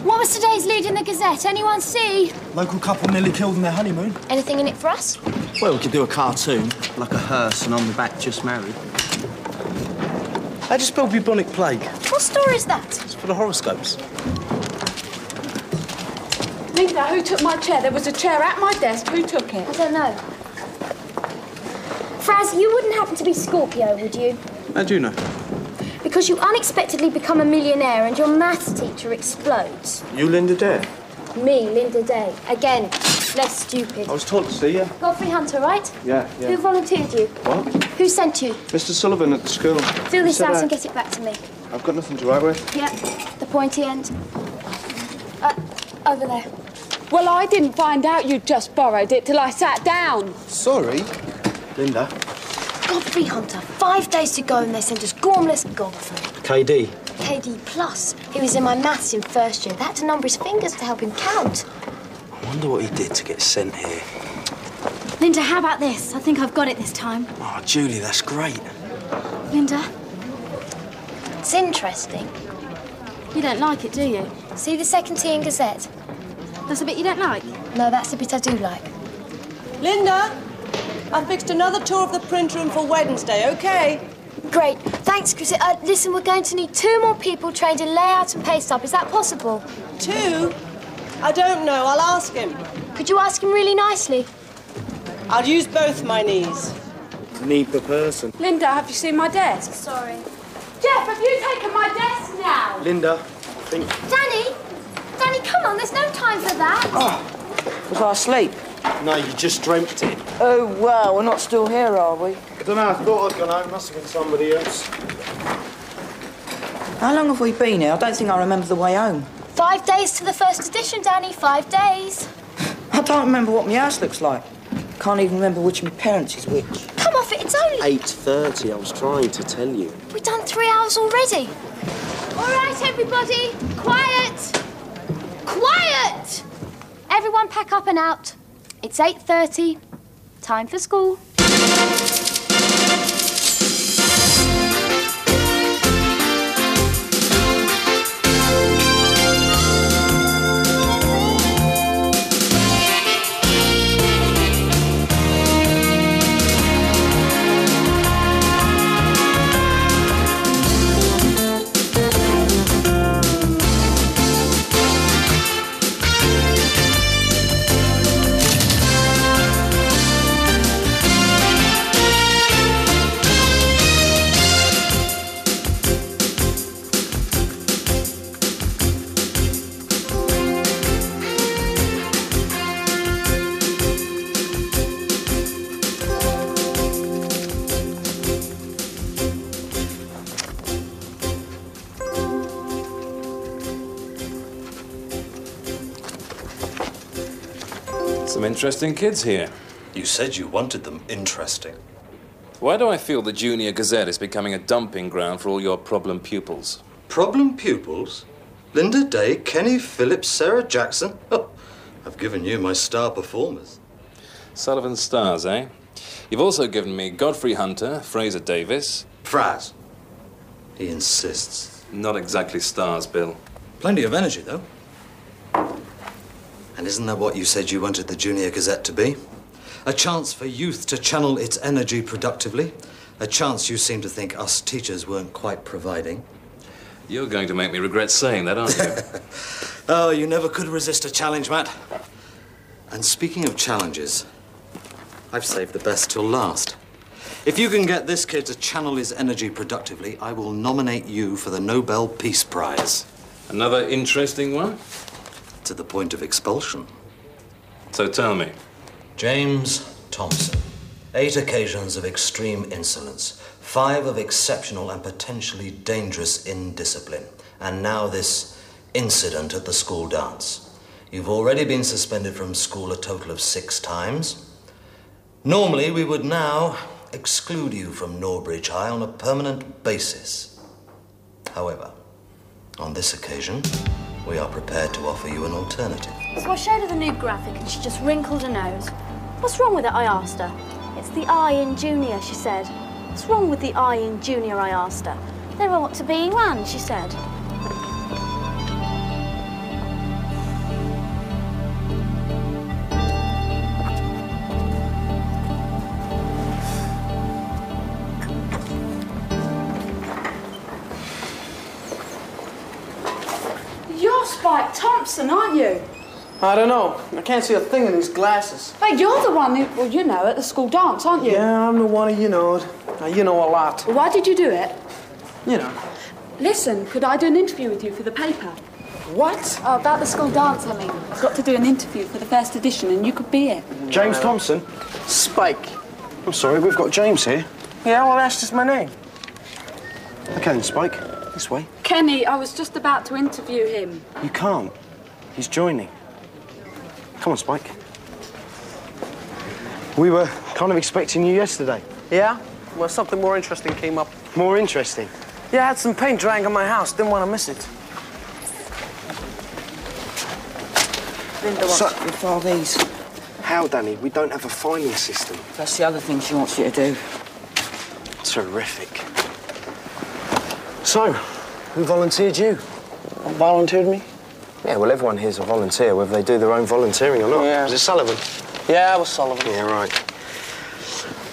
What was today's lead in the Gazette? Anyone see? Local couple nearly killed on their honeymoon. Anything in it for us? Well, we could do a cartoon, like a hearse and on the back just married. How do you spell bubonic plague? What story is that? It's for the horoscopes. Linda, who took my chair? There was a chair at my desk. Who took it? I don't know. Fraz, you wouldn't happen to be Scorpio, would you? How do you know? Because you unexpectedly become a millionaire and your maths teacher explodes. You Linda Dare? Me, Linda Day. Again, less stupid. I was told to see you. Godfrey Hunter, right? Yeah. Who volunteered you? What? Who sent you? Mr. Sullivan at the school. Fill this out and get it back to me. I've got nothing to write with. Yeah, the pointy end. Over there. Well, I didn't find out you'd just borrowed it till I sat down. Sorry. Linda. Godfrey Hunter, 5 days to go and they sent us Gormless Godfrey. KD. KD Plus. He was in my maths in first year. They had to number his fingers to help him count. I wonder what he did to get sent here. Linda, how about this? I think I've got it this time. Oh, Julie, that's great. Linda? It's interesting. You don't like it, do you? See the second T in Gazette? That's the bit you don't like? No, that's the bit I do like. Linda, I fixed another tour of the print room for Wednesday, OK? Great. Thanks, Chris. Listen, we're going to need 2 more people trained in layout and paste up. Is that possible? 2? I don't know. I'll ask him. Could you ask him really nicely? I'll use both my knees. Knee per person. Linda, have you seen my desk? Sorry. Jeff, have you taken my desk now? Linda, I think... Danny, come on. There's no time for that. Oh, was I asleep? No, you just dreamt it. Oh, well, we're not still here, are we? I don't know, I thought I'd gone home. Must have been somebody else. How long have we been here? I don't think I remember the way home. 5 days to the first edition, Danny. 5 days. I don't remember what my house looks like. Can't even remember which of my parents is which. Come off it. It's only... 8:30. I was trying to tell you. We've done 3 hours already. All right, everybody. Quiet. Quiet! Everyone pack up and out. It's 8:30. Time for school. Some interesting kids here. You said you wanted them interesting. Why do I feel the Junior Gazette is becoming a dumping ground for all your problem pupils? Problem pupils? Linda Day, Kenny Phillips, Sarah Jackson? Oh, I've given you my star performers. Sullivan Stars, eh? You've also given me Godfrey Hunter, Fraser Davis. Fraz. He insists. Not exactly stars, Bill. Plenty of energy, though. And isn't that what you said you wanted the Junior Gazette to be? A chance for youth to channel its energy productively? A chance you seem to think us teachers weren't quite providing? You're going to make me regret saying that, aren't you? Oh, you never could resist a challenge, Matt. And speaking of challenges, I've saved the best till last. If you can get this kid to channel his energy productively, I will nominate you for the Nobel Peace Prize. Another interesting one? To the point of expulsion. So tell me. James Thompson. 8 occasions of extreme insolence. 5 of exceptional and potentially dangerous indiscipline. And now this incident at the school dance. You've already been suspended from school a total of 6 times. Normally, we would now exclude you from Norbridge High on a permanent basis. However, on this occasion, we are prepared to offer you an alternative. So I showed her the new graphic and she just wrinkled her nose. What's wrong with it, I asked her. It's the I in junior, she said. What's wrong with the I in junior, I asked her. There ought to be one, she said. You're Spike Thompson, aren't you? I don't know. I can't see a thing in these glasses. Hey, you're the one who, well, you know, at the school dance, aren't you? Yeah, I'm the one you know. You know a lot. Why did you do it? You know. Listen, could I do an interview with you for the paper? What? Oh, about the school dance, I mean. I've got to do an interview for the first edition and you could be it. James Thompson? Spike. I'm sorry, we've got James here. Yeah, well, that's just my name. Okay then, Spike. This way. Kenny, I was just about to interview him. You can't. He's joining. Come on, Spike. We were kind of expecting you yesterday. Yeah? Well, something more interesting came up. More interesting? Yeah, I had some paint drying on my house. Didn't want to miss it. Linda wants to do 4 these. How, Danny? We don't have a filing system. That's the other thing she wants you to do. Terrific. So, who volunteered you? What volunteered me? Yeah, well, everyone here's a volunteer, whether they do their own volunteering or not. Yeah. Was it Sullivan? Yeah, it was Sullivan. Yeah, right.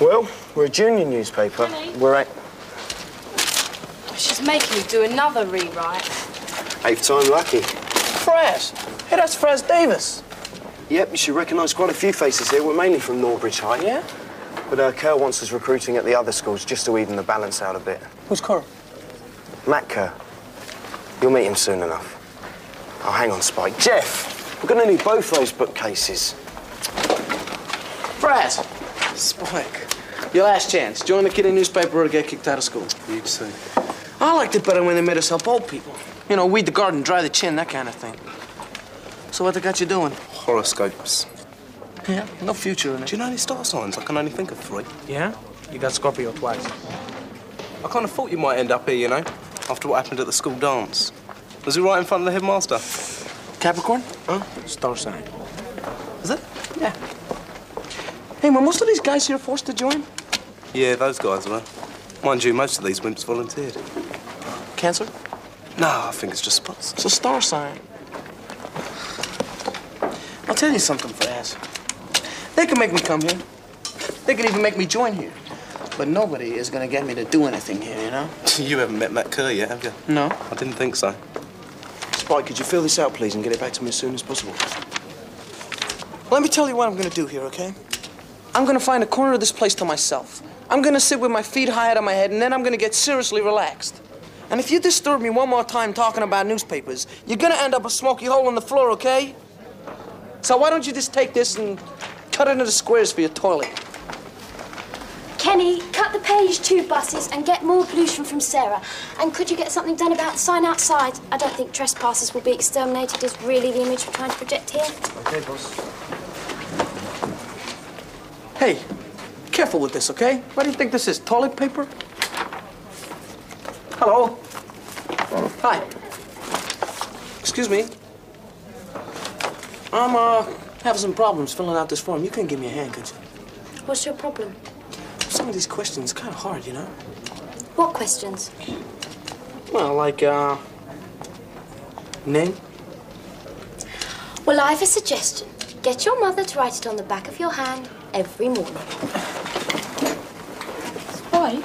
Well, we're a junior newspaper. Kenny? We're at... She's making me do another rewrite. 8th time lucky. Fraz. Hey, that's Fraz Davis. Yep, you should recognise quite a few faces here. We're mainly from Norbridge High. Yeah? But Kerr wants us recruiting at the other schools just to even the balance out a bit. Who's Kerr? Matt Kerr. You'll meet him soon enough. Oh, hang on, Spike. Jeff, we're going to need both those bookcases. Fraz. Spike. Your last chance. Join the kiddie newspaper or get kicked out of school. You'd say. I liked it better when they made us help old people. You know, weed the garden, dry the chin, that kind of thing. So what they got you doing? Horoscopes. Yeah, no future in it. Do you know any star signs? I can only think of 3. Yeah? You got Scorpio twice. I kind of thought you might end up here, you know, after what happened at the school dance. Was it right in front of the headmaster? Capricorn? Huh? Star sign. Is it? Yeah. Hey, were most of these guys here forced to join? Yeah, those guys were. Mind you, most of these wimps volunteered. Cancer? No, I think it's just spots. It's a star sign. I'll tell you something, Fraz. They can make me come here. They can even make me join here. But nobody is gonna get me to do anything here, you know? You haven't met Matt Kerr yet, have you? No. I didn't think so. Spike, could you fill this out, please, and get it back to me as soon as possible? Let me tell you what I'm gonna do here, okay? I'm gonna find a corner of this place to myself. I'm gonna sit with my feet high out of my head, and then I'm gonna get seriously relaxed. And if you disturb me one more time talking about newspapers, you're gonna end up a smoky hole in the floor, okay? So why don't you just take this and cut it into squares for your toilet? Kenny, cut the page 2 buses and get more pollution from Sarah. And could you get something done about the sign outside? I don't think trespassers will be exterminated is really the image we're trying to project here. Okay, boss. Hey, careful with this, okay? What do you think this is, toilet paper? Hello? Hi. Excuse me. I'm, having some problems filling out this form. You couldn't give me a hand, could you? What's your problem? Some of these questions are kind of hard, you know? What questions? Well, like, name? Well, I have a suggestion. Get your mother to write it on the back of your hand every morning. Spike,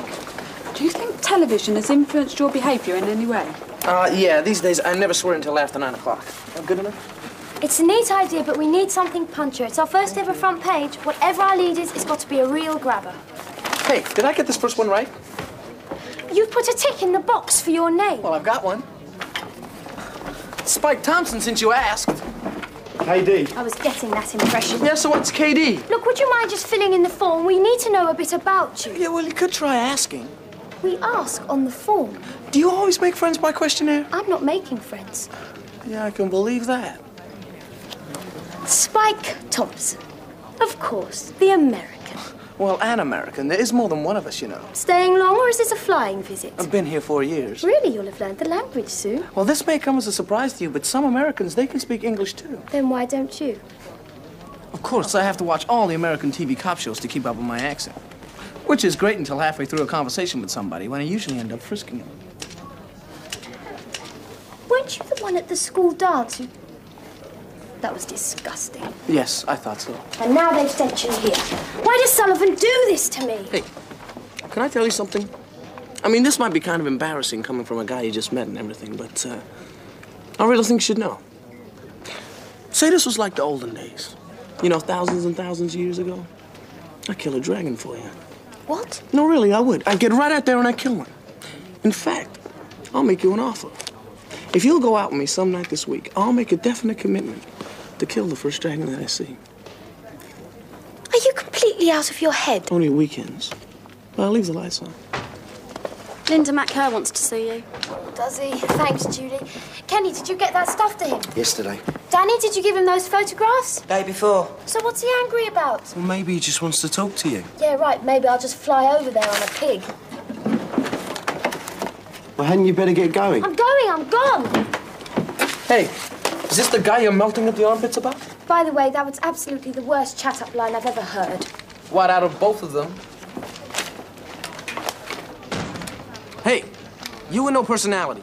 do you think television has influenced your behaviour in any way? Yeah, these days I never swear until after 9 o'clock. Good enough? It's a neat idea, but we need something punchier. It's our first ever front page. Whatever our lead is, it's got to be a real grabber. Hey, did I get this first one right? You've put a tick in the box for your name. Well, I've got one. Spike Thompson, since you asked. KD. I was getting that impression. Yeah, so what's KD? Look, would you mind just filling in the form? We need to know a bit about you. Yeah, well, you could try asking. We ask on the form. Do you always make friends by questionnaire? I'm not making friends. Yeah, I can believe that. Spike Thompson. Of course, the American. Well, an American. There is more than one of us, you know. Staying long, or is this a flying visit? I've been here 4 years. Really, you'll have learned the language soon. Well, this may come as a surprise to you, but some Americans, they can speak English too. Then why don't you? Of course, I have to watch all the American TV cop shows to keep up with my accent. Which is great until halfway through a conversation with somebody, when I usually end up frisking them. Weren't you the one at the school dance who... That was disgusting. Yes, I thought so. And now they've sent you here. Why does Sullivan do this to me? Hey, can I tell you something? I mean, this might be kind of embarrassing coming from a guy you just met and everything, but I really think you should know. Say this was like the olden days. You know, thousands and thousands of years ago. I'd kill a dragon for you. What? No, really, I would. I'd get right out there and I'd kill one. In fact, I'll make you an offer. If you'll go out with me some night this week, I'll make a definite commitment to kill the first dragon that I see. Are you completely out of your head? Only weekends. But I'll leave the lights on. Linda, Matt Kerr wants to see you. Does he? Thanks, Julie. Kenny, did you get that stuff to him? Yesterday. Danny, did you give him those photographs? Day before. So what's he angry about? Well, maybe he just wants to talk to you. Yeah, right. Maybe I'll just fly over there on a pig. Well, hadn't you better get going? I'm going. I'm gone. Hey, is this the guy you're melting at the armpits about? By the way, that was absolutely the worst chat-up line I've ever heard. What, out of both of them? Hey, you with no personality.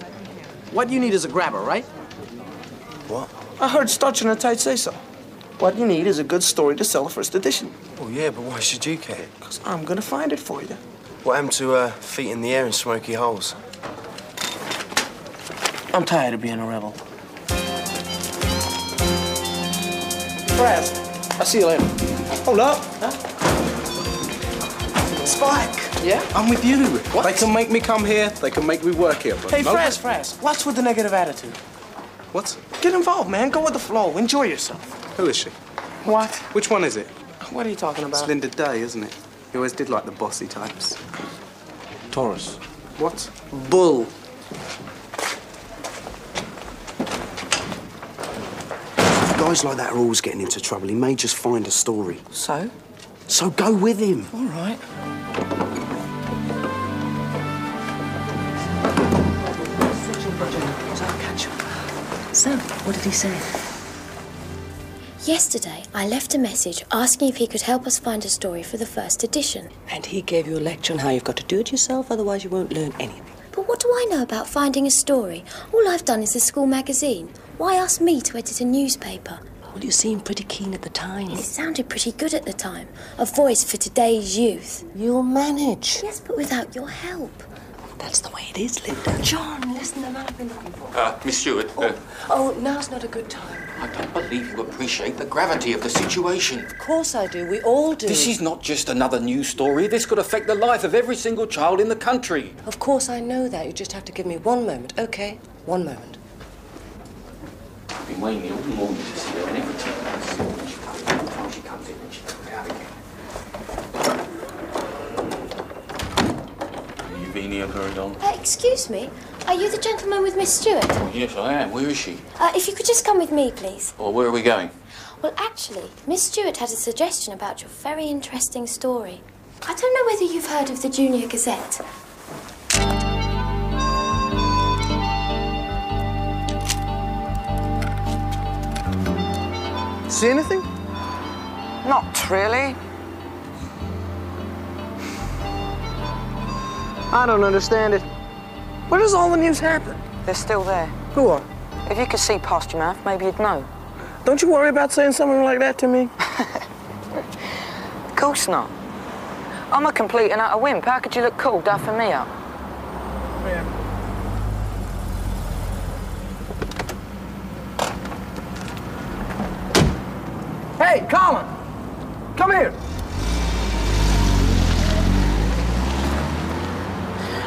What you need is a grabber, right? What? I heard Stutch and a Tight say so. What you need is a good story to sell a first edition. Well, yeah, but why should you care? Because I'm gonna find it for you. What happened to feet in the air and smoky holes? I'm tired of being a rebel. Fraz, I'll see you later. Hold up. Huh? Spike. Yeah? I'm with you. What? They can make me come here, they can make me work here. But Hey, no... Fraz, what's with the negative attitude? What? Get involved, man. Go with the flow. Enjoy yourself. Who is she? What? Which one is it? What are you talking about? It's Linda Day, isn't it? You always did like the bossy types. Taurus. What? Bull. Guys like that are always getting into trouble. He may just find a story. So? So go with him. All right. So, what did he say? Yesterday, I left a message asking if he could help us find a story for the first edition. And he gave you a lecture on how you've got to do it yourself, otherwise you won't learn anything. But what do I know about finding a story? All I've done is the school magazine. Why ask me to edit a newspaper? Well, you seemed pretty keen at the time. It sounded pretty good at the time. A voice for today's youth. You'll manage. Yes, but without your help. That's the way it is, Linda. John, listen, the man I've been looking for. Miss Stewart. Oh, now's not a good time. I don't believe you appreciate the gravity of the situation. Of course I do. We all do. This is not just another news story. This could affect the life of every single child in the country. Of course I know that. You just have to give me 1 moment, okay? 1 moment. I've been waiting here all morning to see her, and every time she comes in and she comes out again. Have you been here very long? Excuse me, are you the gentleman with Miss Stewart? Oh, yes, I am. Where is she? If you could just come with me, please. Or where are we going? Well, actually, Miss Stewart had a suggestion about your very interesting story. I don't know whether you've heard of the Junior Gazette. See anything? Not really. I don't understand it. Where does all the news happen? They're still there. Who are? If you could see past your mouth, maybe you'd know. Don't you worry about saying something like that to me? Of course not. I'm a complete and utter wimp. How could you look cool duffing me up? Yeah. Hey, Colin! Come here!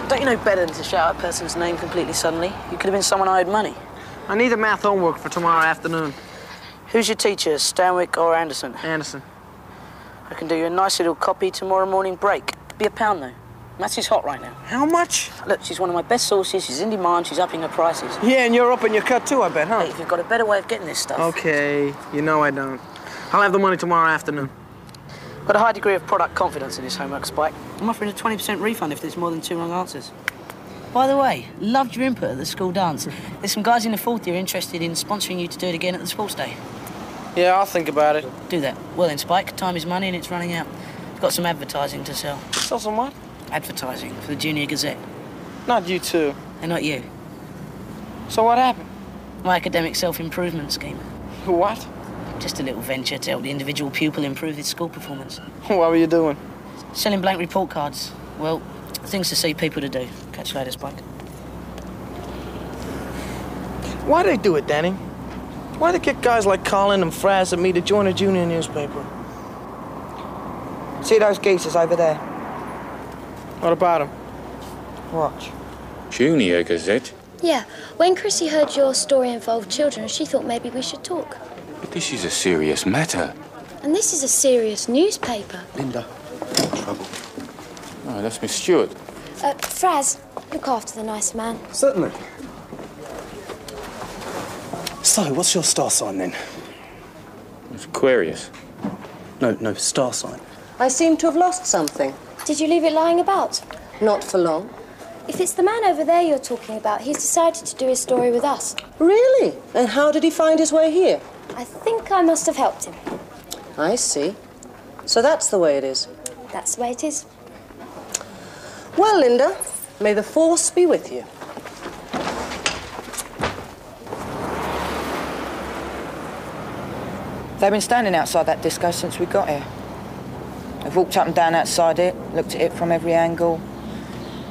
Don't you know better than to shout a person's name completely suddenly? You could have been someone I owed money. I need the math homework for tomorrow afternoon. Who's your teacher, Stanwyck or Anderson? Anderson. I can do you a nice little copy tomorrow morning break. Be £1 though. Maths is hot right now. How much? Look, she's one of my best sources. She's in demand. She's upping her prices. Yeah, and you're upping your cut too, I bet, huh? Hey, if you've got a better way of getting this stuff. Okay, you know I don't. I'll have the money tomorrow afternoon. Got a high degree of product confidence in his homework, Spike. I'm offering a 20% refund if there's more than 2 wrong answers. By the way, loved your input at the school dance. There's some guys in the 4th year interested in sponsoring you to do it again at the sports day. Yeah, I'll think about it. Do that. Well then, Spike, time is money and it's running out. I've got some advertising to sell. Sell some what? Advertising for the Junior Gazette. Not you two. And not you. So what happened? My academic self-improvement scheme. What? Just a little venture to help the individual pupil improve his school performance. What were you doing? Selling blank report cards. Well, things to see, people to do. Catch you later, Spike. Why they do it, Danny? Why they get guys like Colin and Fraz and me to join a junior newspaper? See those geezers over there? What about them? Watch. Junior Gazette? Yeah, when Chrissy heard your story involved children, she thought maybe we should talk. But this is a serious matter. And this is a serious newspaper. Linda, trouble. Oh, that's Miss Stewart. Fraz, look after the nice man. Certainly. So, what's your star sign then? It's Aquarius. No, star sign. I seem to have lost something. Did you leave it lying about? Not for long. If it's the man over there you're talking about, he's decided to do his story with us. Really? And how did he find his way here? I think I must have helped him. I see. So that's the way it is. That's the way it is. Well, Linda, may the force be with you. They've been standing outside that disco since we got here. They've walked up and down outside it, looked at it from every angle.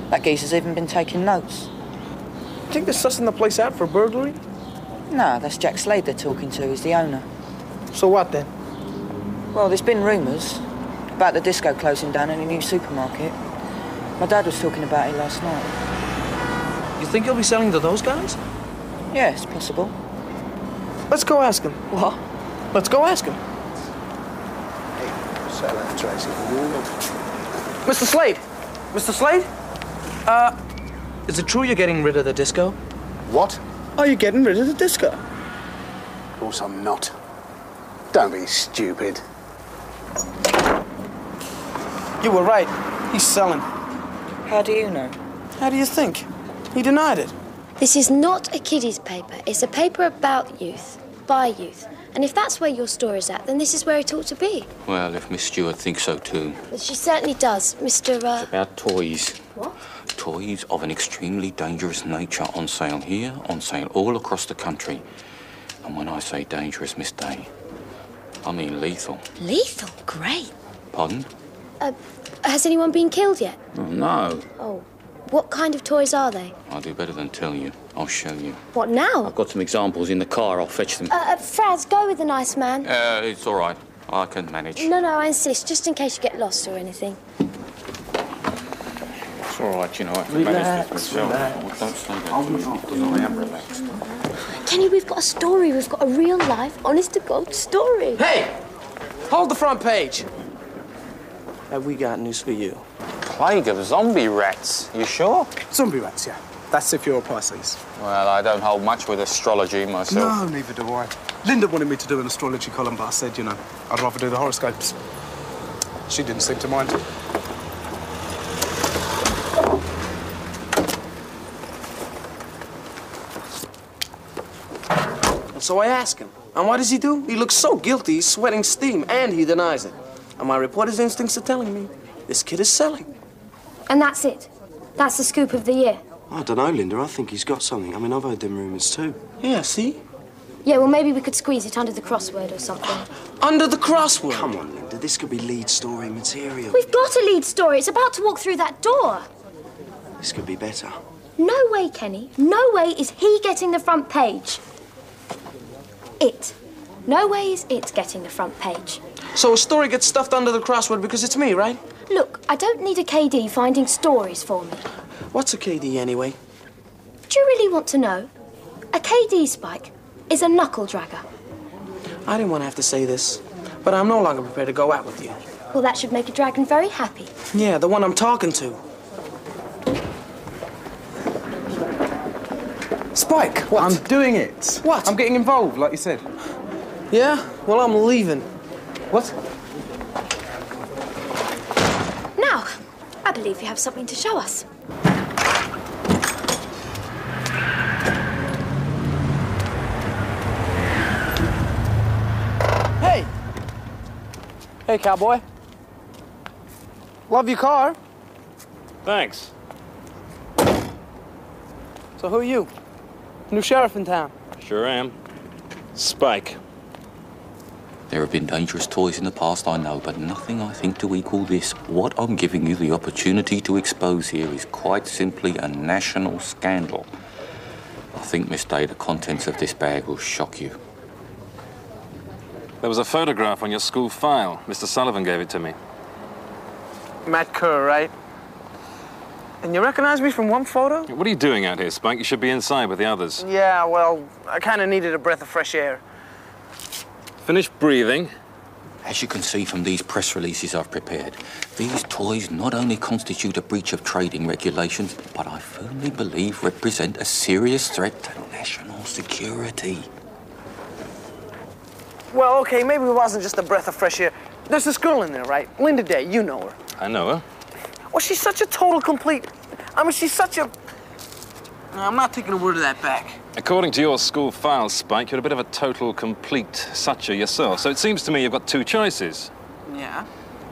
That geezer's even been taking notes. Think they're sussing the place out for burglary? No, that's Jack Slade they're talking to. He's the owner. So what then? Well, there's been rumours about the disco closing down in a new supermarket. My dad was talking about it last night. You think he'll be selling to those guys? Yeah, it's possible. Let's go ask him. What? Let's go ask him. Hey, settle that, Tracy. Mr. Slade! Mr. Slade? Is it true you're getting rid of the disco? What? Are you getting rid of the disco? Of course I'm not. Don't be stupid. You were right. He's selling. How do you know? How do you think? He denied it. This is not a kiddies' paper. It's a paper about youth, by youth. And if that's where your story's at, then this is where it ought to be. Well, if Miss Stewart thinks so too. Well, she certainly does, Mr. It's about toys. What? Toys of an extremely dangerous nature on sale here, on sale all across the country. And when I say dangerous, Miss Day, I mean lethal. Lethal? Great. Pardon? Has anyone been killed yet? Oh, no. Oh. What kind of toys are they? I'll do better than tell you. I'll show you. What, now? I've got some examples in the car. I'll fetch them. Fraz, go with the nice man. It's all right. I can manage. No, I insist, just in case you get lost or anything. It's all right, you know, I can manage this myself. Well, don't say that to me, because I am relaxed. Kenny, we've got a story. We've got a real-life, honest-to-God story. Hey! Hold the front page. Have we got news for you? Plague of zombie rats. You sure? Zombie rats, yeah. That's if you're a Pisces. Well, I don't hold much with astrology myself. No, neither do I. Linda wanted me to do an astrology column, but I said, you know, I'd rather do the horoscopes. She didn't seem to mind. And so I ask him. And what does he do? He looks so guilty, he's sweating steam, and he denies it. And my reporter's instincts are telling me this kid is selling. And that's it? That's the scoop of the year? I don't know, Linda. I think he's got something. I mean, I've heard them rumours too. Yeah, see? Yeah, well, maybe we could squeeze it under the crossword or something. Under the crossword? Come on, Linda. This could be lead story material. We've got a lead story. It's about to walk through that door. This could be better. No way, Kenny. No way is he getting the front page. It. No way is it getting the front page. So a story gets stuffed under the crossword because it's me, right? Look, I don't need a KD finding stories for me. What's a KD anyway? Do you really want to know? A KD, Spike, is a knuckle dragger. I didn't want to have to say this, but I'm no longer prepared to go out with you. Well, that should make a dragon very happy. Yeah, the one I'm talking to. Spike, what? I'm doing it. What? I'm getting involved, like you said. Yeah? Well, I'm leaving. What? have something to show us. Hey! Hey, cowboy. Love your car. Thanks. So who are you? New sheriff in town. Sure am. Spike. There have been dangerous toys in the past, I know, but nothing I think to equal this. What I'm giving you the opportunity to expose here is quite simply a national scandal. I think, Miss Day, the contents of this bag will shock you. There was a photograph on your school file. Mr. Sullivan gave it to me. Matt Kerr, right? And you recognize me from one photo? What are you doing out here, Spike? You should be inside with the others. Yeah, well, I kind of needed a breath of fresh air. Finish breathing. As you can see from these press releases I've prepared, these toys not only constitute a breach of trading regulations, but I firmly believe represent a serious threat to national security. Well, okay, maybe it wasn't just a breath of fresh air. There's this girl in there, right? Linda Day, you know her. I know her. Well, she's such a total complete... I mean, she's such a... No, I'm not taking a word of that back. According to your school file, Spike, you're a bit of a total, complete sucher yourself. So it seems to me you've got two choices. Yeah?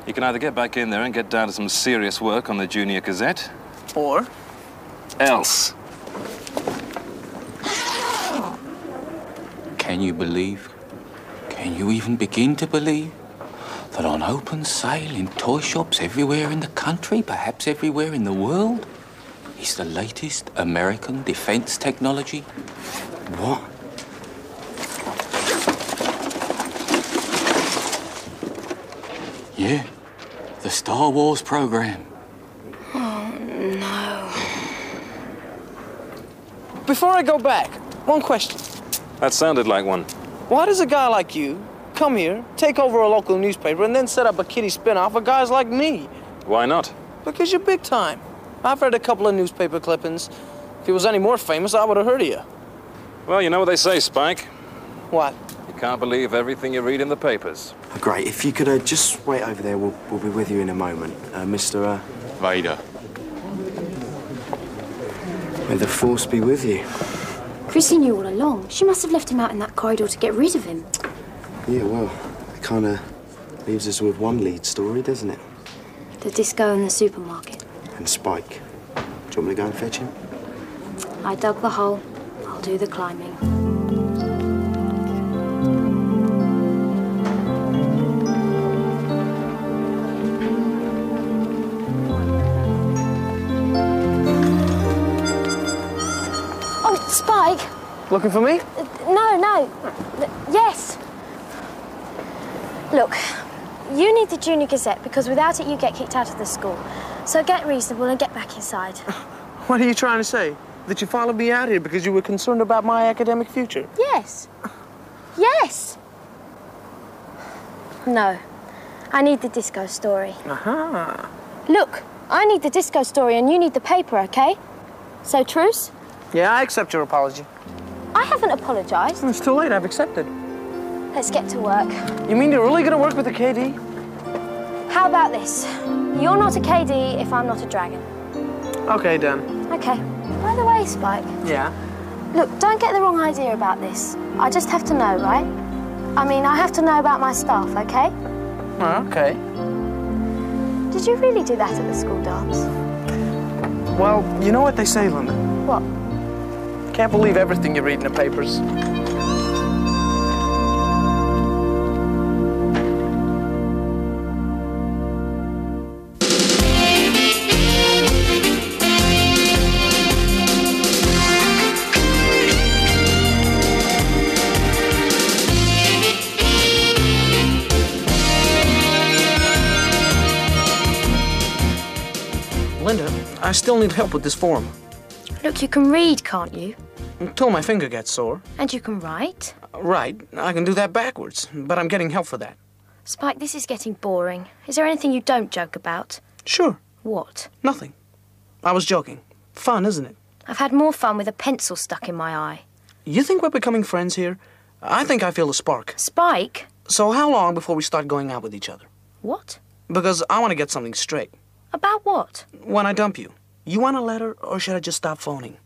You can either get back in there and get down to some serious work on the Junior Gazette. Or? Else. Can you believe? Can you even begin to believe that on open sale in toy shops everywhere in the country, perhaps everywhere in the world, is the latest American defense technology? What? Yeah, the Star Wars program. Oh, no. Before I go back, one question. That sounded like one. Why does a guy like you come here, take over a local newspaper, and then set up a kiddie spin-off of guys like me? Why not? Because you're big time. I've read a couple of newspaper clippings. If he was any more famous, I would have heard of you. Well, you know what they say, Spike. What? You can't believe everything you read in the papers. Great. If you could just wait over there, we'll be with you in a moment. Mr. Vader. May the Force be with you. Chrissy knew all along. She must have left him out in that corridor to get rid of him. Yeah, well, it kind of leaves us with one lead story, doesn't it? The disco in the supermarket. And Spike. Do you want me to go and fetch him? I dug the hole. I'll do the climbing. Oh, Spike! Looking for me? No. Yes. Look, you need the Junior Gazette because without it you get kicked out of the school. So get reasonable and get back inside. What are you trying to say? That you followed me out here because you were concerned about my academic future? Yes. Yes. No. I need the disco story. Aha. Look, I need the disco story and you need the paper, okay? So, truce? Yeah, I accept your apology. I haven't apologised. It's too late. I've accepted. Let's get to work. You mean you're really going to work with the KD? How about this? You're not a KD if I'm not a dragon. Okay, done. Okay. By the way, Spike. Yeah? Look, don't get the wrong idea about this. I just have to know, right? I mean, I have to know about my staff, okay? Okay. Did you really do that at the school dance? Well, you know what they say, Linda? What? Can't believe everything you read in the papers. Linda, I still need help with this form. Look, you can read, can't you? Until my finger gets sore. And you can write? Right, I can do that backwards, but I'm getting help for that. Spike, this is getting boring. Is there anything you don't joke about? Sure. What? Nothing. I was joking. Fun, isn't it? I've had more fun with a pencil stuck in my eye. You think we're becoming friends here? I think I feel a spark. Spike? So how long before we start going out with each other? What? Because I want to get something straight. About what? When I dump you. You want a letter, or should I just stop phoning?